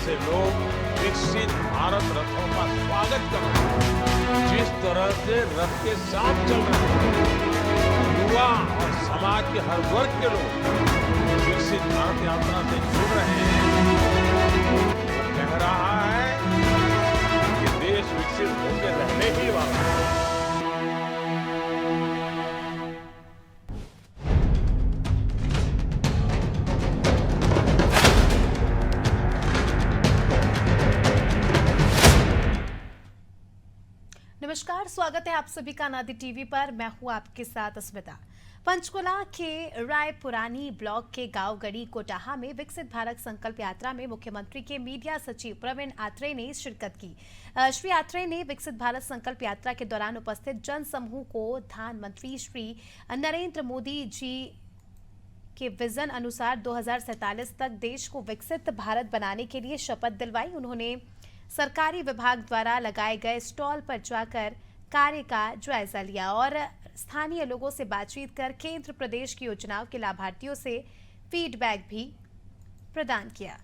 से लोग विकसित भारत रथों का स्वागत कर रहे हैं। जिस तरह से रथ के साथ चल रहे हैं, युवा और समाज के हर वर्ग के लोग विकसित भारत यात्रा से जुड़ रहे हैं, वो कह रहा है कि देश विकसित होकर रहने ही वाला है। नमस्कार, स्वागत है आप सभी का नादी टीवी पर। मैं हूं आपके साथ अस्मिता। पंचकुला के रायपुरानी ब्लॉक के गांव गढ़ी कोटाहा में विकसित भारत संकल्प यात्रा में मुख्यमंत्री के मीडिया सचिव प्रवीण आत्रेय ने शिरकत की। श्री आत्रेय ने विकसित भारत संकल्प यात्रा के दौरान उपस्थित जन समूह को प्रधानमंत्री श्री नरेंद्र मोदी जी के विजन अनुसार 2047 तक देश को विकसित भारत बनाने के लिए शपथ दिलवाई। उन्होंने सरकारी विभाग द्वारा लगाए गए स्टॉल पर जाकर कार्य का जायजा लिया और स्थानीय लोगों से बातचीत कर केंद्र प्रदेश की योजनाओं के लाभार्थियों से फीडबैक भी प्रदान किया।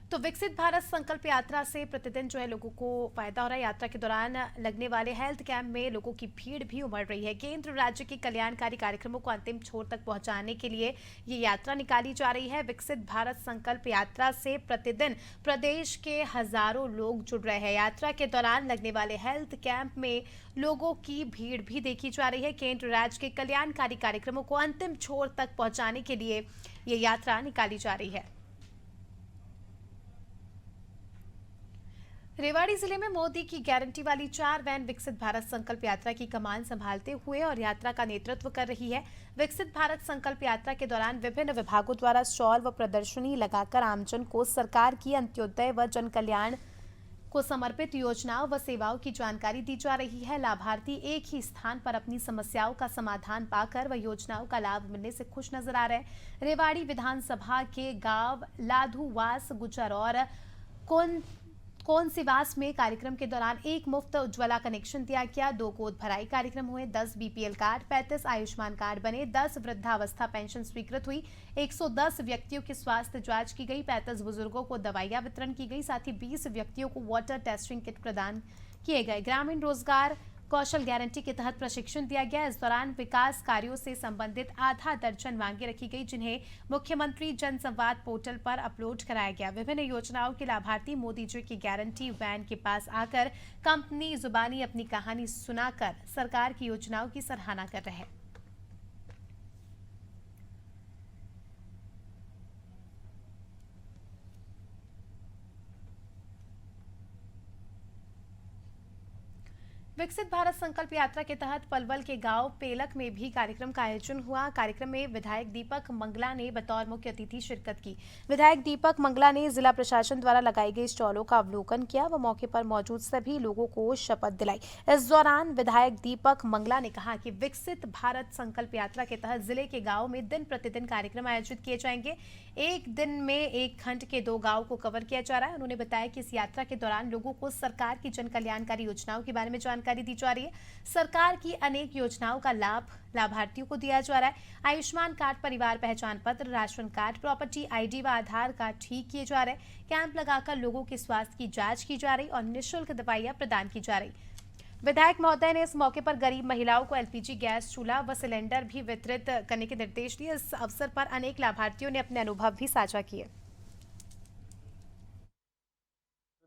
तो विकसित भारत संकल्प यात्रा से प्रतिदिन जो है लोगों को फायदा हो रहा है। यात्रा के दौरान लगने वाले हेल्थ कैंप में लोगों की भीड़ भी उमड़ रही है। केंद्र राज्य के कल्याणकारी कार्यक्रमों को अंतिम छोर तक पहुंचाने के लिए ये यात्रा निकाली जा रही है। विकसित भारत संकल्प यात्रा से प्रतिदिन प्रदेश के हजारों लोग जुड़ रहे हैं। यात्रा के दौरान लगने वाले हेल्थ कैंप में लोगों की भीड़ भी देखी जा रही है। केंद्र राज्य के कल्याणकारी कार्यक्रमों को अंतिम छोर तक पहुंचाने के लिए ये यात्रा निकाली जा रही है। रेवाड़ी जिले में मोदी की गारंटी वाली 4 वैन विकसित भारत संकल्प यात्रा की कमान संभालते हुए और यात्रा का नेतृत्व कर रही है। विकसित भारत संकल्प यात्रा के दौरान विभिन्न विभागों द्वारा स्टॉल व प्रदर्शनी लगाकर आमजन को सरकार की अंत्योदय व जन कल्याण को समर्पित योजनाओं व सेवाओं की जानकारी दी जा रही है। लाभार्थी एक ही स्थान पर अपनी समस्याओं का समाधान पाकर व योजनाओं का लाभ मिलने से खुश नजर आ रहे हैं। रेवाड़ी विधानसभा के गांव लाधुवास गुजर और कोनसिवास में कार्यक्रम के दौरान 1 मुफ्त उज्ज्वला कनेक्शन दिया गया, 2 गोद भराई कार्यक्रम हुए, 10 बीपीएल कार्ड, 35 आयुष्मान कार्ड बने, 10 वृद्धावस्था पेंशन स्वीकृत हुई, 110 व्यक्तियों की स्वास्थ्य जांच की गई, 35 बुजुर्गों को दवाइयां वितरण की गई, साथ ही 20 व्यक्तियों को वाटर टेस्टिंग किट प्रदान किए गए। ग्रामीण रोजगार कौशल गारंटी के तहत प्रशिक्षण दिया गया। इस दौरान विकास कार्यों से संबंधित आधा दर्जन मांगे रखी गई, जिन्हें मुख्यमंत्री जन संवाद पोर्टल पर अपलोड कराया गया। विभिन्न योजनाओं के लाभार्थी मोदी जी की गारंटी वैन के पास आकर कंपनी जुबानी अपनी कहानी सुनाकर सरकार की योजनाओं की सराहना कर रहे हैं। विकसित भारत संकल्प यात्रा के तहत पलवल के गांव पेलक में भी कार्यक्रम का आयोजन हुआ। कार्यक्रम में विधायक दीपक मंगला ने बतौर मुख्य अतिथि शिरकत की। विधायक दीपक मंगला ने जिला प्रशासन द्वारा लगाई गई स्टॉलों का अवलोकन किया व मौके पर मौजूद सभी लोगों को शपथ दिलाई। इस दौरान विधायक दीपक मंगला ने कहा कि विकसित भारत संकल्प यात्रा के तहत जिले के गाँव में दिन प्रतिदिन कार्यक्रम आयोजित किए जाएंगे। एक दिन में 1 खंड के 2 गाँव को कवर किया जा रहा है। उन्होंने बताया कि इस यात्रा के दौरान लोगों को सरकार की जन कल्याणकारी योजनाओं के बारे में जानकारी दी जा रही है। सरकार की अनेक योजनाओं का लाभ लाभार्थियों को दिया जा रहा है। आयुष्मान कार्ड, परिवार पहचान पत्र, राशन कार्ड, प्रॉपर्टी आईडी व आधार कार्ड ठीक किए जा रहे हैं। कैंप लगाकर लोगों के स्वास्थ्य की जांच की जा रही और निःशुल्क दवाइयां प्रदान की जा रही। विधायक महोदय ने इस मौके पर गरीब महिलाओं को एलपीजी गैस चूल्हा व सिलेंडर भी वितरित करने के निर्देश दिए। इस अवसर पर अनेक लाभार्थियों ने अपने अनुभव भी साझा किए।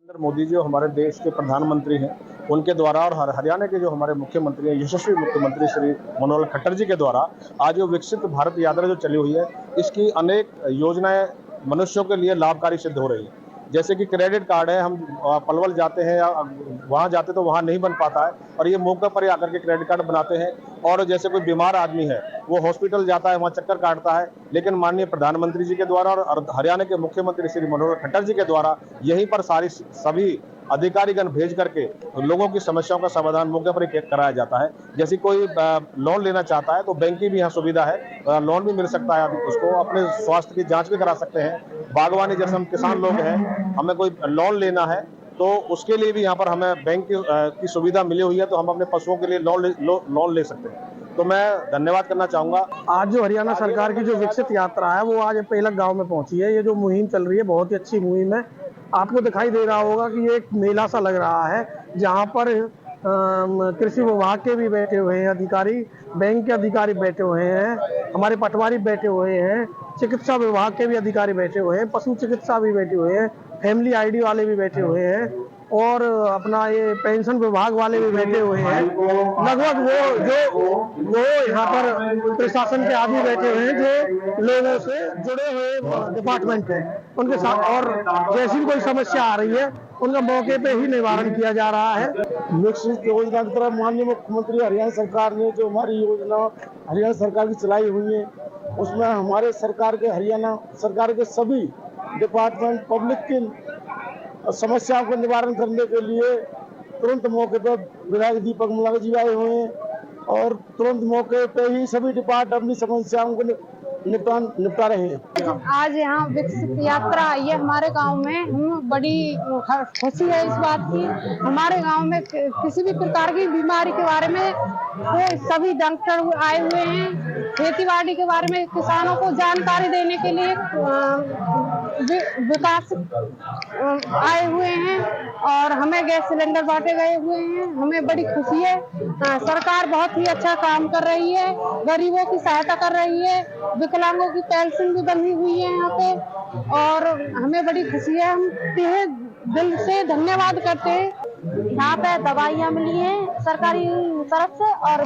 नरेंद्र मोदी जी हमारे देश के प्रधानमंत्री हैं, उनके द्वारा और हरियाणा के जो हमारे मुख्यमंत्री हैं, यशस्वी मुख्यमंत्री श्री मनोहर खट्टर जी के द्वारा आज जो विकसित भारत यात्रा जो चली हुई है, इसकी अनेक योजनाएं मनुष्यों के लिए लाभकारी सिद्ध हो रही है। जैसे कि क्रेडिट कार्ड है, हम पलवल जाते हैं या वहाँ जाते तो वहाँ नहीं बन पाता है और ये मौके पर आकर के क्रेडिट कार्ड बनाते हैं। और जैसे कोई बीमार आदमी है, वो हॉस्पिटल जाता है, वहाँ चक्कर काटता है, लेकिन माननीय प्रधानमंत्री जी के द्वारा और हरियाणा के मुख्यमंत्री श्री मनोहर खट्टर जी के द्वारा यहीं पर सभी अधिकारीगण भेज करके लोगों की समस्याओं का समाधान मौके पर ही कराया जाता है। जैसे कोई लोन लेना चाहता है तो बैंक की भी यहाँ सुविधा है, लोन भी मिल सकता है, उसको अपने स्वास्थ्य की जांच भी करा सकते हैं। बागवानी, जैसे हम किसान लोग हैं, हमें कोई लोन लेना है तो उसके लिए भी यहाँ पर हमें बैंक की सुविधा मिली हुई है, तो हम अपने पशुओं के लिए लोन ले सकते हैं। तो मैं धन्यवाद करना चाहूंगा। आज जो हरियाणा सरकार की जो विकसित यात्रा है वो आज पेलक गांव में पहुंची है। ये जो मुहिम चल रही है बहुत ही अच्छी मुहिम है। आपको दिखाई दे रहा होगा कि ये एक मेला सा लग रहा है, जहां पर कृषि विभाग के भी बैठे हुए हैं अधिकारी, बैंक के अधिकारी बैठे हुए हैं, हमारे पटवारी बैठे हुए हैं, चिकित्सा विभाग के भी अधिकारी बैठे हुए हैं, पशु चिकित्सा भी बैठे हुए हैं, फैमिली आईडी वाले भी बैठे हुए हैं और अपना ये पेंशन विभाग वाले भी बैठे हुए हैं। लगभग वो यहाँ पर प्रशासन के आदमी बैठे हुए हैं जो लोगों से जुड़े हुए डिपार्टमेंट हैं, उनके साथ, और जैसी भी कोई समस्या आ रही है उनका मौके पे ही निवारण किया जा रहा है। विकसित योजना की तरफ माननीय मुख्यमंत्री हरियाणा सरकार ने जो हमारी योजना हरियाणा सरकार की चलाई हुई है, उसमें हमारे सरकार के हरियाणा सरकार के सभी डिपार्टमेंट पब्लिक की समस्याओं का निवारण करने के लिए तुरंत मौके पर विधायक दीपक मंगला जी आए हुए हैं और तुरंत मौके पे ही सभी डिपार्टमेंट अपनी समस्याओं को निपटा रहे हैं। आज यहाँ विकसित यात्रा आई है हमारे गांव में, हमें बड़ी खुशी है इस बात की। हमारे गांव में किसी भी प्रकार की बीमारी के बारे में वो सभी डॉक्टर आए हुए हैं। खेती-बाड़ी के बारे में किसानों को जानकारी देने के लिए विकास आए हुए हैं और हमें गैस सिलेंडर बांटे गए हुए हैं। हमें बड़ी खुशी है। सरकार बहुत ही अच्छा काम कर रही है, गरीबों की सहायता कर रही है, विकलांगों की पेंशन भी बनी हुई है यहाँ पे और हमें बड़ी खुशी है। हम दिल से धन्यवाद करते हैं। यहाँ पे दवाइयाँ मिली हैं सरकारी तरफ से और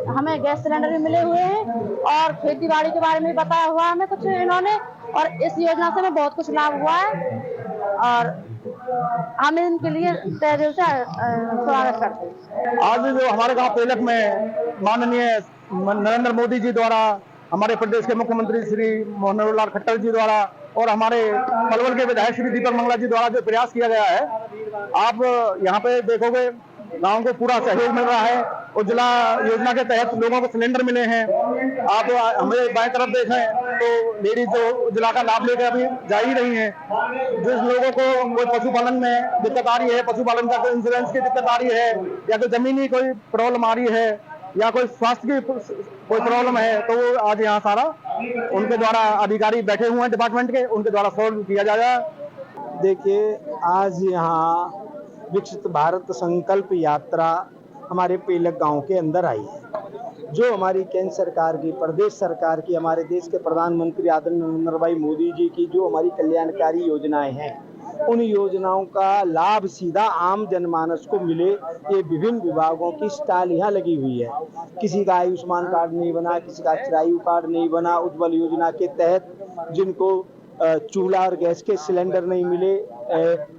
हमें गैस सिलेंडर भी मिले हुए हैं और खेती बाड़ी के बारे में बताया हुआ है हमें कुछ इन्होंने, और इस योजना से हमें बहुत कुछ लाभ हुआ है और हम इनके लिए तहे दिल से स्वागत करते हैं। आज जो हमारे गांव पेलक में माननीय नरेंद्र मोदी जी द्वारा, हमारे प्रदेश के मुख्यमंत्री श्री मनोहर लाल खट्टर जी द्वारा और हमारे पलवल के विधायक श्री दीपक मंगला जी द्वारा जो प्रयास किया गया है, आप यहाँ पे देखोगे गांव को पूरा सहयोग मिल रहा है। उज्ज्वला योजना के तहत लोगों को सिलेंडर मिले हैं। आप हमें बाएं तरफ देखें तो लेडीज जो उज्ज्वला का लाभ लेकर अभी जा ही रही हैं। जिस लोगों को कोई पशुपालन में दिक्कत आ रही है, पशुपालन का कोई इंश्योरेंस की दिक्कत आ रही है या कोई जमीनी कोई प्रॉब्लम आ रही है या कोई स्वास्थ्य की कोई प्रॉब्लम है, तो वो आज यहाँ सारा उनके द्वारा अधिकारी बैठे हुए हैं डिपार्टमेंट के, उनके द्वारा सॉल्व किया जाएगा। देखिए, आज यहाँ विकसित भारत संकल्प यात्रा हमारे पेलक गांव के अंदर आई है, जो हमारी केंद्र सरकार की, प्रदेश सरकार की, हमारे देश के प्रधानमंत्री आदरणीय नरेंद्र भाई मोदी जी की जो हमारी कल्याणकारी योजनाएं हैं, उन योजनाओं का लाभ सीधा आम जनमानस को मिले, ये विभिन्न विभागों की स्टॉल यहाँ लगी हुई है। किसी का आयुष्मान कार्ड नहीं बना, किसी का चिरायु कार्ड नहीं बना, उज्ज्वल योजना के तहत जिनको चूल्हा और गैस के सिलेंडर नहीं मिले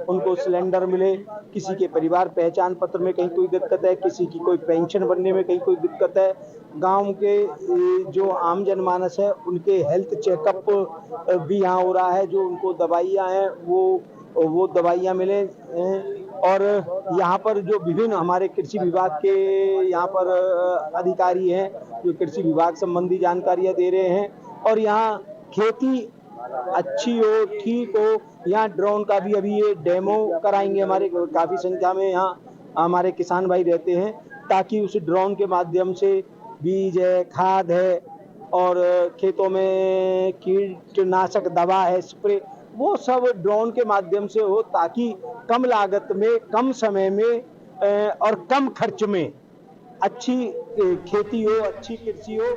उनको सिलेंडर मिले, किसी के परिवार पहचान पत्र में कहीं कोई दिक्कत है, किसी की कोई पेंशन बनने में कहीं कोई दिक्कत है, गांव के जो आम जनमानस है उनके हेल्थ चेकअप भी यहाँ हो रहा है, जो उनको दवाइयाँ हैं वो दवाइयाँ मिले। और यहाँ पर जो विभिन्न हमारे कृषि विभाग के यहाँ पर अधिकारी हैं जो कृषि विभाग संबंधी जानकारियाँ दे रहे हैं, और यहाँ खेती अच्छी हो, ठीक हो। यहाँ ड्रोन का भी अभी ये डेमो कराएंगे, हमारे काफ़ी संख्या में यहाँ हमारे किसान भाई रहते हैं, ताकि उस ड्रोन के माध्यम से बीज है, खाद है और खेतों में कीटनाशक दवा है, स्प्रे, वो सब ड्रोन के माध्यम से हो, ताकि कम लागत में, कम समय में और कम खर्च में अच्छी खेती हो, अच्छी कृषि हो।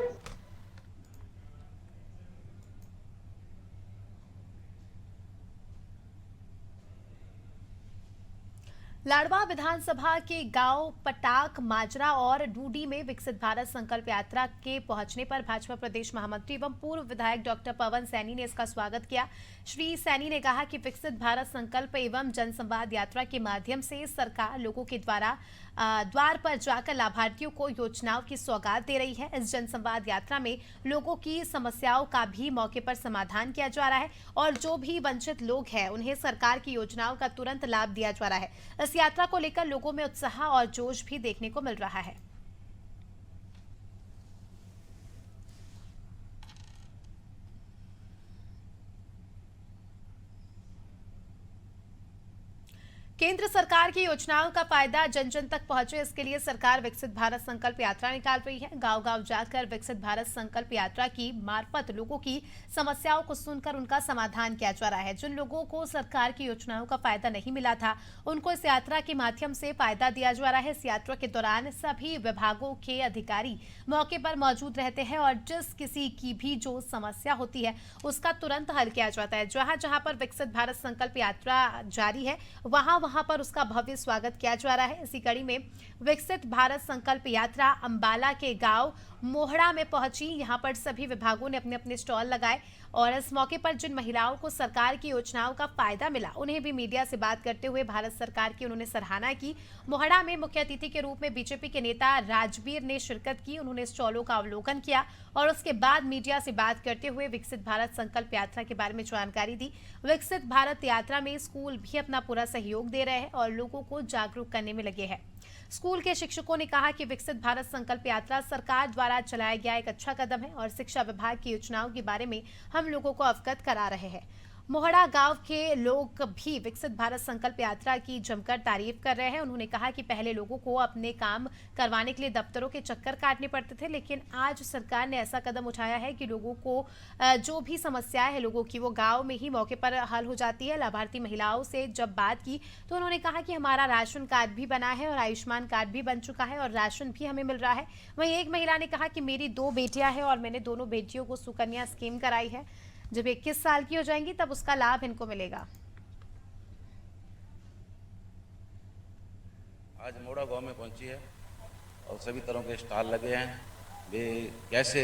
लाडवा विधानसभा के गांव पटाक, माजरा और डूडी में विकसित भारत संकल्प यात्रा के पहुंचने पर भाजपा प्रदेश महामंत्री एवं पूर्व विधायक डॉक्टर पवन सैनी ने इसका स्वागत किया। श्री सैनी ने कहा कि विकसित भारत संकल्प एवं जनसंवाद यात्रा के माध्यम से सरकार लोगों के द्वार पर जाकर लाभार्थियों को योजनाओं की सौगात दे रही है। इस जनसंवाद यात्रा में लोगों की समस्याओं का भी मौके पर समाधान किया जा रहा है और जो भी वंचित लोग हैं उन्हें सरकार की योजनाओं का तुरंत लाभ दिया जा रहा है। इस यात्रा को लेकर लोगों में उत्साह और जोश भी देखने को मिल रहा है। केंद्र सरकार की योजनाओं का फायदा जन जन तक पहुंचे, इसके लिए सरकार विकसित भारत संकल्प यात्रा निकाल रही है। गांव-गांव जाकर विकसित भारत संकल्प यात्रा की मार्फत लोगों की समस्याओं को सुनकर उनका समाधान किया जा रहा है। जिन लोगों को सरकार की योजनाओं का फायदा नहीं मिला था उनको इस यात्रा के माध्यम से फायदा दिया जा रहा है। इस यात्रा के दौरान सभी विभागों के अधिकारी मौके पर मौजूद रहते हैं और जिस किसी की भी जो समस्या होती है उसका तुरंत हल किया जाता है। जहां जहां पर विकसित भारत संकल्प यात्रा जारी है वहां पर उसका भव्य स्वागत किया जा रहा है। इसी कड़ी में विकसित भारत संकल्प यात्रा अंबाला के गांव मोहड़ा में पहुंची। यहां पर सभी विभागों ने अपने अपने स्टॉल लगाए और इस मौके पर जिन महिलाओं को सरकार की योजनाओं का फायदा मिला उन्हें भी मीडिया से बात करते हुए भारत सरकार की उन्होंने सराहना की। मोहड़ा में मुख्य अतिथि के रूप में बीजेपी के नेता राजवीर ने शिरकत की। उन्होंने स्टॉलों का अवलोकन किया और उसके बाद मीडिया से बात करते हुए विकसित भारत संकल्प यात्रा के बारे में जानकारी दी। विकसित भारत यात्रा में स्कूल भी अपना पूरा सहयोग दे रहे हैं और लोगों को जागरूक करने में लगे हैं। स्कूल के शिक्षकों ने कहा कि विकसित भारत संकल्प यात्रा सरकार द्वारा चलाया गया एक अच्छा कदम है और शिक्षा विभाग की योजनाओं के बारे में हम लोगों को अवगत करा रहे हैं। मोहड़ा गांव के लोग भी विकसित भारत संकल्प यात्रा की जमकर तारीफ कर रहे हैं। उन्होंने कहा कि पहले लोगों को अपने काम करवाने के लिए दफ्तरों के चक्कर काटने पड़ते थे, लेकिन आज सरकार ने ऐसा कदम उठाया है कि लोगों को जो भी समस्याएं है लोगों की वो गांव में ही मौके पर हल हो जाती है। लाभार्थी महिलाओं से जब बात की तो उन्होंने कहा कि हमारा राशन कार्ड भी बना है और आयुष्मान कार्ड भी बन चुका है और राशन भी हमें मिल रहा है। वहीं एक महिला ने कहा कि मेरी 2 बेटियां हैं और मैंने दोनों बेटियों को सुकन्या स्कीम कराई है। जब 21 साल की हो जाएंगी तब उसका लाभ इनको मिलेगा। आज मोड़ा गांव में पहुंची है और सभी तरह के स्टॉल लगे हैं। वे कैसे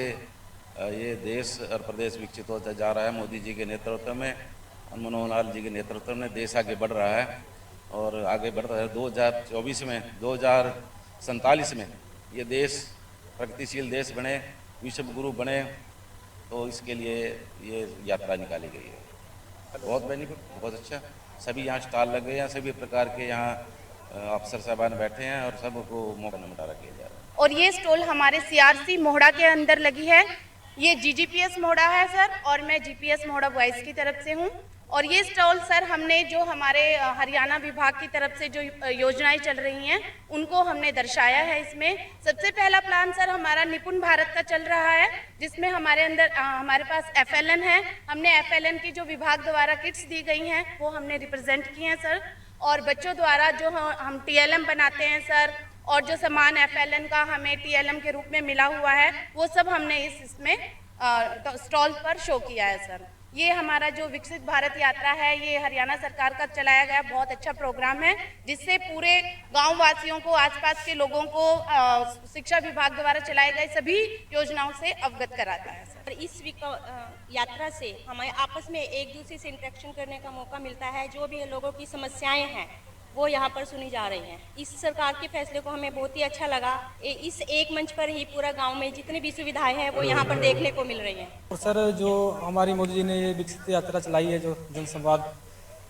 ये देश और प्रदेश विकसित होता जा रहा है। मोदी जी के नेतृत्व में और मनोहर लाल जी के नेतृत्व में देश आगे बढ़ रहा है और आगे बढ़ता है। 2024 में 2047 में ये देश प्रगतिशील देश बने, विश्व गुरु बने, तो इसके लिए ये यात्रा निकाली गई है। बहुत बेनिफिट, बहुत अच्छा। सभी यहाँ स्टॉल लगे हैं, सभी प्रकार के यहाँ अफसर साहबान बैठे हैं और सबको मौका नमटारा किया जा रहा है। और ये स्टॉल हमारे CRC मोहड़ा के अंदर लगी है। ये GGPS मोहड़ा है सर और मैं GPS मोहड़ा बॉयज़ की तरफ से हूँ। और ये स्टॉल सर हमने जो हमारे हरियाणा विभाग की तरफ से जो योजनाएं चल रही हैं उनको हमने दर्शाया है। इसमें सबसे पहला प्लान सर हमारा निपुण भारत का चल रहा है, जिसमें हमारे अंदर हमारे पास FLN है। हमने FLN की जो विभाग द्वारा किट्स दी गई हैं वो हमने रिप्रेजेंट की हैं सर। और बच्चों द्वारा जो हम TLM बनाते हैं सर और जो सामान FLN का हमें TLM के रूप में मिला हुआ है वो सब हमने इसमें स्टॉल पर शो किया है सर। ये हमारा जो विकसित भारत यात्रा है ये हरियाणा सरकार का चलाया गया बहुत अच्छा प्रोग्राम है, जिससे पूरे गांव वासियों को, आसपास के लोगों को शिक्षा विभाग द्वारा चलाए गए सभी योजनाओं से अवगत कराता है सर। इस यात्रा से हमें आपस में एक दूसरे से इंटरेक्शन करने का मौका मिलता है। जो भी लोगों की समस्याएं हैं वो यहाँ पर सुनी जा रही हैं। इस सरकार के फैसले को हमें बहुत ही अच्छा लगा। इस एक मंच पर ही पूरा गांव में जितनी भी सुविधाएं हैं वो यहाँ पर देखने को मिल रही हैं। और सर जो हमारी मोदी जी ने ये विकसित यात्रा चलाई है, जो जनसंवाद,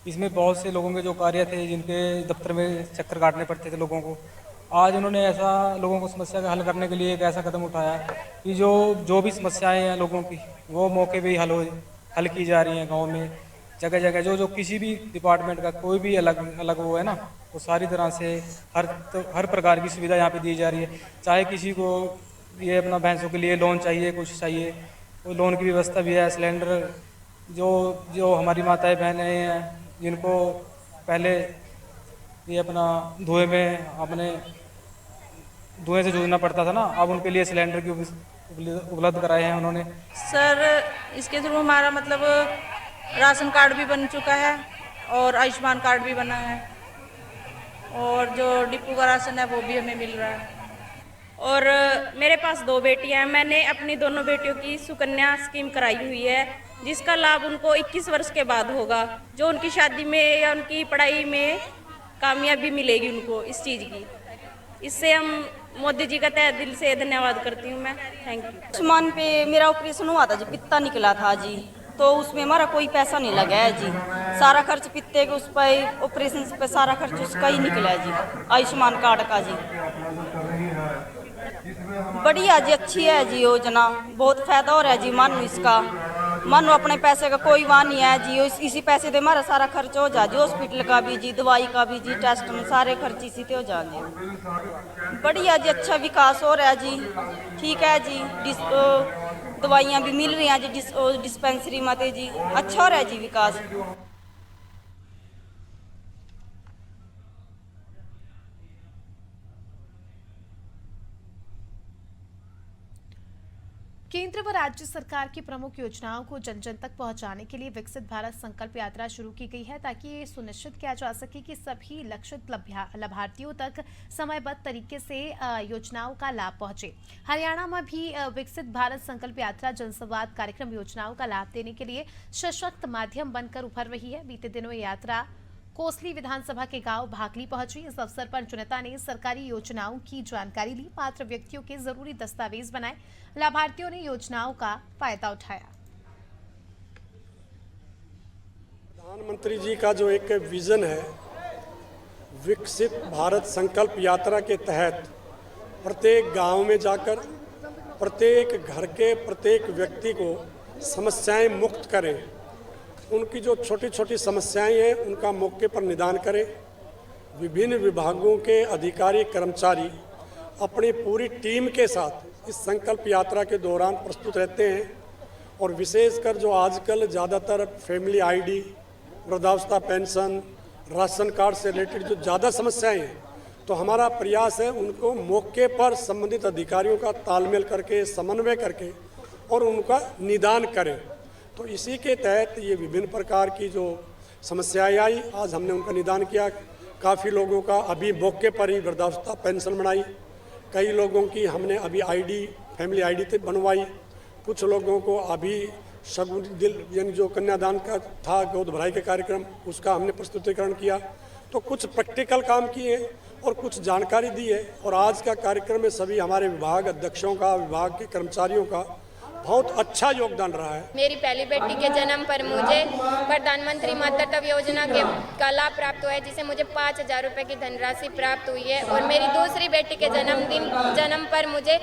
इसमें बहुत से लोगों के जो कार्य थे जिनके दफ्तर में चक्कर काटने पड़ते थे लोगों को, आज उन्होंने ऐसा लोगों को समस्या का हल करने के लिए एक ऐसा कदम उठाया कि जो भी समस्याएँ हैं लोगों की वो मौके पर ही हल की जा रही हैं। गाँव में जगह जगह जो किसी भी डिपार्टमेंट का कोई भी अलग वो है ना, वो सारी तरह से हर प्रकार की सुविधा यहाँ पे दी जा रही है। चाहे किसी को ये अपना भैंसों के लिए लोन चाहिए, कुछ चाहिए, वो लोन की व्यवस्था भी है। सिलेंडर जो हमारी माताएं बहनें हैं जिनको पहले ये अपना धुएं से जूझना पड़ता था ना, अब उनके लिए सिलेंडर की उपलब्ध कराए हैं उन्होंने। सर इसके थ्रू हमारा राशन कार्ड भी बन चुका है और आयुष्मान कार्ड भी बना है। और जो डिपो का राशन है वो भी हमें मिल रहा है। और मेरे पास 2 बेटियां हैं। मैंने अपनी दोनों बेटियों की सुकन्या स्कीम कराई हुई है, जिसका लाभ उनको 21 वर्ष के बाद होगा, जो उनकी शादी में या उनकी पढ़ाई में कामयाबी मिलेगी उनको इस चीज़ की। इससे हम मोदी जी का तहे दिल से धन्यवाद करती हूँ मैं। Thank you. आयुष्मान पे मेरा ऑपरेशन हुआ था जी, पित्ता निकला था जी, तो उसमें हमारा कोई पैसा नहीं लगा है जी। सारा खर्च पित्ते के उस पर ऑपरेशन पे सारा खर्च उसका ही निकला है जी, आयुष्मान कार्ड का जी। बढ़िया जी, अच्छी है जी योजना, बहुत फायदा हो रहा है जी। मानो इसका मानो अपने पैसे का कोई वाह नहीं है जी, इसी पैसे से हमारा सारा खर्च हो जाए जी, हॉस्पिटल का भी जी, दवाई का भी जी, टेस्ट में सारे खर्च इसी से हो जाएंगे। बढ़िया जी, अच्छा विकास हो रहा है जी, ठीक है जी। दवाइयाँ भी मिल रही हैं जी डिस्पेंसरी में जी, अच्छा हो रहा है जी विकास। केंद्र व राज्य सरकार की प्रमुख योजनाओं को जन जन तक पहुंचाने के लिए विकसित भारत संकल्प यात्रा शुरू की गई है, ताकि ये सुनिश्चित किया जा सके कि सभी लक्षित लाभार्थियों तक समयबद्ध तरीके से योजनाओं का लाभ पहुंचे। हरियाणा में भी विकसित भारत संकल्प यात्रा जनसंवाद कार्यक्रम योजनाओं का लाभ देने के लिए सशक्त माध्यम बनकर उभर रही है। बीते दिनों ये यात्रा कोसली विधानसभा के गांव भागली पहुंची। इस अवसर पर जनता ने सरकारी योजनाओं की जानकारी ली, पात्र व्यक्तियों के जरूरी दस्तावेज बनाए, लाभार्थियों ने योजनाओं का फायदा उठाया। प्रधानमंत्री जी का जो एक विजन है, विकसित भारत संकल्प यात्रा के तहत प्रत्येक गांव में जाकर प्रत्येक घर के प्रत्येक व्यक्ति को समस्याएं मुक्त करें, उनकी जो छोटी छोटी समस्याएं हैं उनका मौके पर निदान करें। विभिन्न विभागों के अधिकारी कर्मचारी अपनी पूरी टीम के साथ इस संकल्प यात्रा के दौरान प्रस्तुत रहते हैं, और विशेषकर जो आजकल ज़्यादातर फैमिली आईडी, वृद्धावस्था पेंशन, राशन कार्ड से रिलेटेड जो ज़्यादा समस्याएं हैं, तो हमारा प्रयास है उनको मौके पर संबंधित अधिकारियों का तालमेल करके, समन्वय करके और उनका निदान करें। तो इसी के तहत ये विभिन्न प्रकार की जो समस्याएं आई, आज हमने उनका निदान किया। काफ़ी लोगों का अभी मौके पर ही वृद्धावस्था पेंशन बनाई, कई लोगों की हमने अभी आईडी, फैमिली आईडी तक बनवाई, कुछ लोगों को अभी शगुन दिल यानी जो कन्यादान का था गोद भराई के कार्यक्रम, उसका हमने प्रस्तुतिकरण किया। तो कुछ प्रैक्टिकल काम किए और कुछ जानकारी दी है, और आज का कार्यक्रम में सभी हमारे विभाग अध्यक्षों का, विभाग के कर्मचारियों का बहुत अच्छा योगदान रहा है। मेरी पहली बेटी के जन्म पर मुझे प्रधानमंत्री मातृत्व योजना का लाभ प्राप्त हुआ है, जिसे मुझे 5,000 रुपये की धनराशि प्राप्त हुई है। और मेरी दूसरी बेटी के जन्म पर मुझे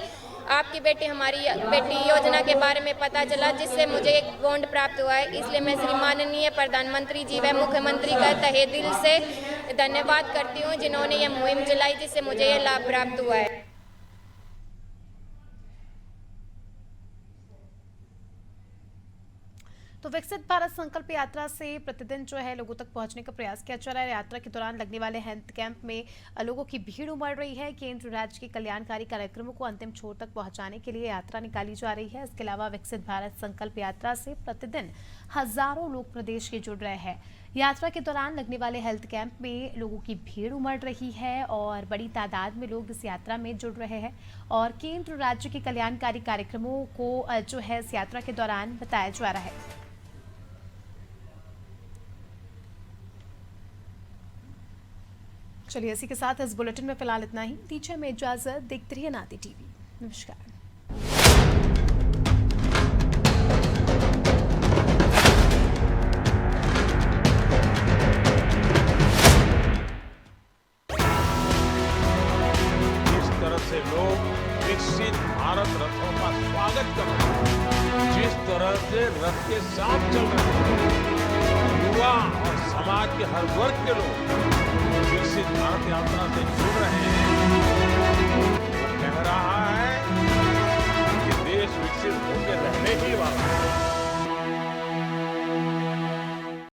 आपकी बेटी हमारी बेटी योजना के बारे में पता चला, जिससे मुझे एक बॉन्ड प्राप्त हुआ है। इसलिए मैं श्री माननीय प्रधानमंत्री जी व मुख्यमंत्री का तहे दिल से धन्यवाद करती हूँ, जिन्होंने ये मुहिम चलाई, जिससे मुझे ये लाभ प्राप्त हुआ है। तो विकसित भारत संकल्प यात्रा से प्रतिदिन जो है लोगों तक पहुंचने का प्रयास किया जा रहा है। यात्रा के दौरान लगने वाले हेल्थ कैंप में लोगों की भीड़ उमड़ रही है। केंद्र राज्य के कल्याणकारी कार्यक्रमों को अंतिम छोर तक पहुंचाने के लिए यात्रा निकाली जा रही है। इसके अलावा विकसित भारत संकल्प यात्रा से प्रतिदिन हजारों लोग प्रदेश के जुड़ रहे हैं। यात्रा के दौरान लगने वाले हेल्थ कैंप में लोगों की भीड़ उमड़ रही है और बड़ी तादाद में लोग इस यात्रा में जुड़ रहे हैं, और केंद्र राज्य के कल्याणकारी कार्यक्रमों को जो है इस यात्रा के दौरान बताया जा रहा है। चलिए, इसी के साथ इस बुलेटिन में फिलहाल इतना ही। दीजिए हमें इजाजत, देखते रहिए नाती टीवी। नमस्कार। जिस तरह से लोग विकसित भारत रथों का स्वागत कर रहे हैं, जिस तरह से रथ के साथ चल रहे हैं, युवा और समाज के हर वर्ग के लोग विकसित भारत यात्रा से जुड़ रहे हैं, वो कह रहा है कि देश विकसित होकर रहने ही वाला है।